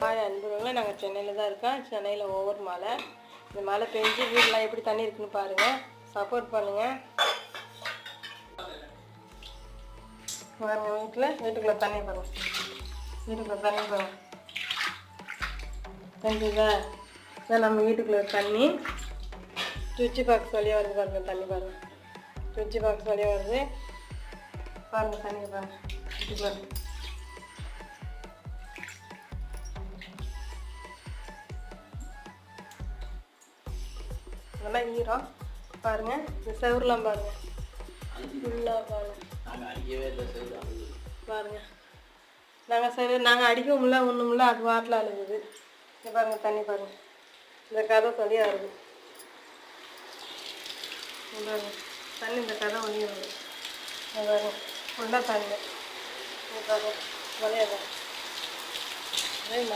Hi அன்புறவங்களே, நாங்கள் சென்னையில் தான் இருக்கோம். சென்னையில் ஒவ்வொரு மழை. இந்த மழை பெஞ்சு வீடெலாம் எப்படி தண்ணி இருக்குன்னு பாருங்கள். சப்போர்ட் பண்ணுங்கள். பாருங்கள், வீட்டுக்குள்ளே தண்ணி பாருங்கள். வீட்டுக்குள்ளே தண்ணி பாருங்கள். தெரிஞ்சுதா? இதான் நம்ம வீட்டுக்குள்ளே தண்ணி. சுவிட்சு பாக்ஸ் வழியாக வருது பாருங்கள். தண்ணி பாருங்கள். சுவிட்சு பாக்ஸ் வழியாக வருது பாருங்கள். தண்ணி பாருங்கள். வீட்டுக்குள்ளே நல்லா ஈரம் பாருங்கள். இந்த செவருலாம் பாருங்கள். ஃபுல்லாக பாருங்கள். நாங்கள் அடிக்கவும் இல்லை, ஒன்றும் இல்லை. அது வாட்டில் அழுகுது. இங்கே பாருங்கள், தண்ணி பாருங்கள். இந்த கதை வழியாக வருது பாருங்கள். தண்ணி இந்த கதை வழியாக வருது. பாருங்கள், ஃபுல்லாக தண்ணி. பாருங்கள், வழியாக அதே நல்லா